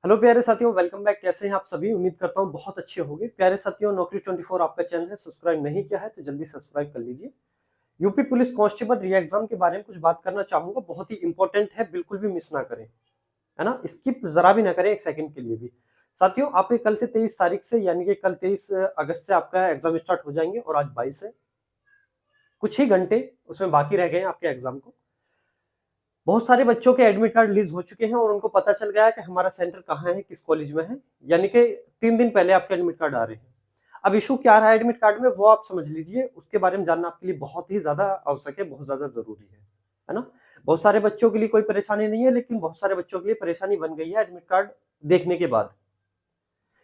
Hello प्यारे साथियों, welcome back. कैसे हैं आप सभी? उम्मीद करता हूं बहुत अच्छे होंगे। प्यारे साथियों, नौकरी 24 आपका चैनल है, सब्सक्राइब नहीं किया है तो जल्दी सब्सक्राइब कर लीजिए। यूपी पुलिस कांस्टेबल री एग्जाम के बारे में कुछ बात करना चाहूंगा, बहुत ही इंपॉर्टेंट है, बिल्कुल भी मिस ना करें, है ना। स्किप जरा भी ना करें एक सेकंड के लिए भी। साथियों, आपके कल से 23 तारीख से यानी कि कल 23 अगस्त से आपका एग्जाम स्टार्ट हो जाएंगे और आज 22 है। कुछ ही घंटे उसमें बाकी रह गए हैं आपके एग्जाम को। बहुत सारे बच्चों के एडमिट कार्ड रिलीज हो चुके हैं और उनको पता चल गया है कि हमारा सेंटर कहाँ है, किस कॉलेज में है। यानी कि 3 दिन पहले आपके एडमिट कार्ड आ रहे हैं। अब इशू क्या रहा है एडमिट कार्ड में, वो आप समझ लीजिए। उसके बारे में जानना आपके लिए बहुत ही ज्यादा आवश्यक है, बहुत ज्यादा जरूरी है ना। बहुत सारे बच्चों के लिए कोई परेशानी नहीं है, लेकिन बहुत सारे बच्चों के लिए परेशानी बन गई है एडमिट कार्ड देखने के बाद।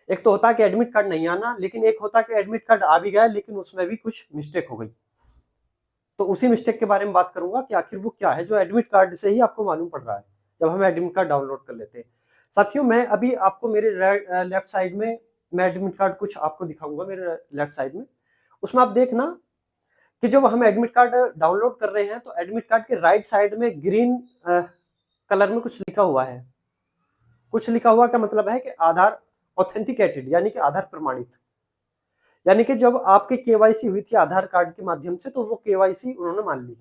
एक तो होता है कि एडमिट कार्ड नहीं आना, लेकिन एक होता है कि एडमिट कार्ड आ भी गया लेकिन उसमें भी कुछ मिस्टेक हो गई। तो उसी मिस्टेक के बारे में बात करूंगा कि आखिर वो क्या है जो एडमिट कार्ड से ही आपको मालूम पड़ रहा है जब हम एडमिट कार्ड डाउनलोड कर लेते हैं। साथियों, मैं अभी आपको मेरे लेफ्ट साइड में मैं एडमिट कार्ड कुछ आपको दिखाऊंगा मेरे लेफ्ट साइड में। उसमें आप देखना कि जब हम एडमिट कार्ड डाउनलोड कर रहे हैं तो एडमिट कार्ड के राइट साइड में ग्रीन कलर में कुछ लिखा हुआ है। कुछ लिखा हुआ का मतलब है कि आधार ऑथेंटिकेटेड, यानी कि आधार प्रमाणित। यानी कि जब आपकी केवाईसी हुई थी आधार कार्ड के माध्यम से तो वो केवाईसी उन्होंने मान ली,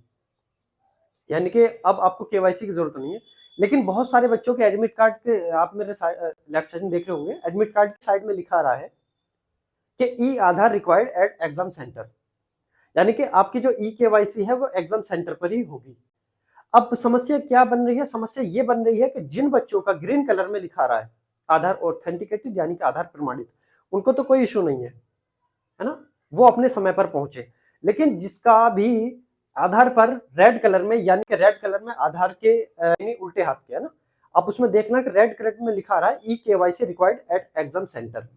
यानी कि अब आपको केवाईसी की जरूरत नहीं है। लेकिन बहुत सारे बच्चों के एडमिट कार्ड के, आप मेरे लेफ्ट साइड में देख रहे होंगे, एडमिट कार्ड की साइड में लिखा रहा है कि ई आधार रिक्वायर्ड एट एग्जाम सेंटर। यानी कि आपकी जो ई केवाईसी है वो एग्जाम सेंटर पर ही होगी। अब समस्या क्या बन रही है? समस्या ये बन रही है कि जिन बच्चों का ग्रीन कलर में लिखा रहा है आधार ऑथेंटिकेटेड यानी कि आधार प्रमाणित, उनको तो कोई इशू नहीं है ना, वो अपने समय पर पहुंचे। लेकिन जिसका भी आधार पर रेड कलर में, यानी कि रेड कलर में आधार के यानी उल्टे हाथ के, है ना, आप उसमें देखना कि रेड कलर में लिखा रहा है e KYC required at exam centre.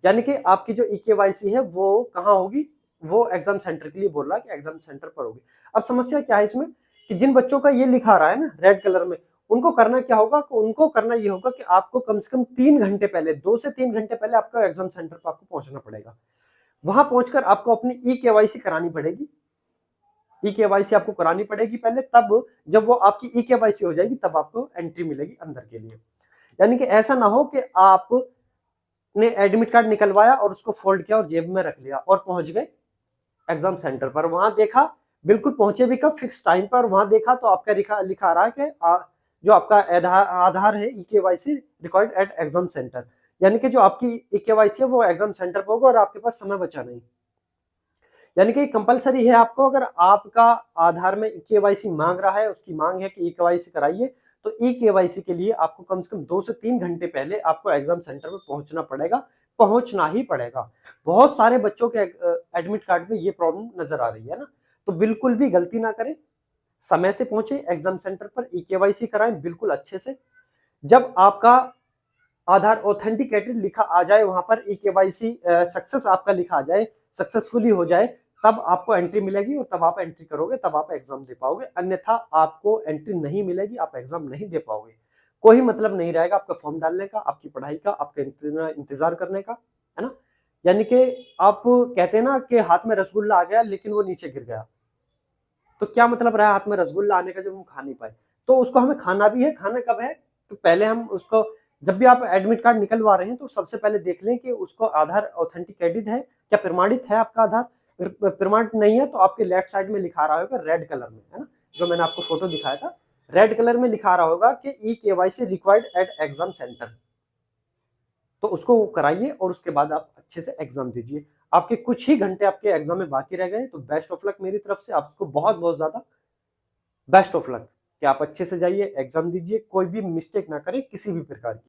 यानी कि आपकी जो ई केवाईसी है वो कहाँ होगी? वो एग्जाम सेंटर के लिए बोल रहा है कि एग्जाम सेंटर पर होगी। अब समस्या क्या है इसमें कि जिन बच्चों का ये लिखा रहा है ना रेड कलर में, उनको करना क्या होगा? उनको करना ये होगा कि आपको कम से कम 3 घंटे पहले, 2 से 3 घंटे पहले आपका एग्जाम सेंटर पर आपको पहुंचना पड़ेगा। वहां पहुंचकर आपको अपनी ई केवाईसी करानी पड़ेगी। ई केवाईसी आपको करानी पड़ेगी पहले, तब जब वो आपकी ई केवाईसी हो जाएगी तब आपको एंट्री मिलेगी अंदर के लिए। यानी कि ऐसा ना हो कि आपने एडमिट कार्ड निकलवाया और उसको फोल्ड किया और जेब में रख लिया और पहुंच गए एग्जाम सेंटर पर। वहां देखा, बिल्कुल पहुंचे भी कब? फिक्स टाइम पर। वहां देखा तो आपका लिखा रहा है कि जो आपका आधार है e KYC required at exam centre, यानी कि जो आपकी ई केवाईसी है वो एग्जाम सेंटर पर होगा और आपके पास समय बचा नहीं। यानी कि कंपलसरी है आपको, अगर आपका आधार में ई केवाईसी मांग रहा है, उसकी मांग है कि ई केवाईसी कराइए, तो ई केवाईसी के लिए आपको कम से कम 2 से 3 घंटे पहले आपको एग्जाम सेंटर में पहुंचना पड़ेगा, पहुंचना ही पड़ेगा। बहुत सारे बच्चों के एडमिट कार्ड में ये प्रॉब्लम नजर आ रही है ना। तो बिल्कुल भी गलती ना करें, समय से पहुंचे एग्जाम सेंटर पर, ई केवाईसी कराएं बिल्कुल अच्छे से। जब आपका आधार ऑथेंटिकेटेड लिखा आ जाए, वहां पर ई केवाईसी सक्सेस आपका लिखा आ जाए, सक्सेसफुली हो जाए, तब आपको एंट्री मिलेगी और तब आप एंट्री करोगे, तब आप एग्जाम दे पाओगे। अन्यथा आपको एंट्री नहीं मिलेगी, आप एग्जाम नहीं दे पाओगे। कोई मतलब नहीं रहेगा आपका फॉर्म डालने का, आपकी पढ़ाई का, आपके इंतजार करने का, है ना। यानी कि आप कहते हैं ना कि हाथ में रसगुल्ला आ गया लेकिन वो नीचे गिर गया, तो क्या मतलब रहा हाथ में रसगुल्ला आने का जब हम खा नहीं पाए? तो उसको हमें खाना भी है। खाना कब है? तो पहले हम उसको, जब भी आप एडमिट कार्ड निकलवा रहे हैं तो सबसे पहले देख लें कि उसको आधार ऑथेंटिकेटेड है, क्या प्रमाणित है आपका आधार। प्रमाणित नहीं है तो आपके लेफ्ट साइड में लिखा रहा होगा रेड कलर में, है ना, जो मैंने आपको फोटो दिखाया था, रेड कलर में लिखा रहा होगा कि e KYC required at exam centre. तो उसको कराइए और उसके बाद आप अच्छे से एग्जाम दीजिए। आपके कुछ ही घंटे आपके एग्जाम में बाकी रह गए, तो बेस्ट ऑफ लक मेरी तरफ से, आपको बहुत बहुत ज्यादा बेस्ट ऑफ लक कि आप अच्छे से जाइए, एग्जाम दीजिए, कोई भी मिस्टेक ना करें किसी भी प्रकार की।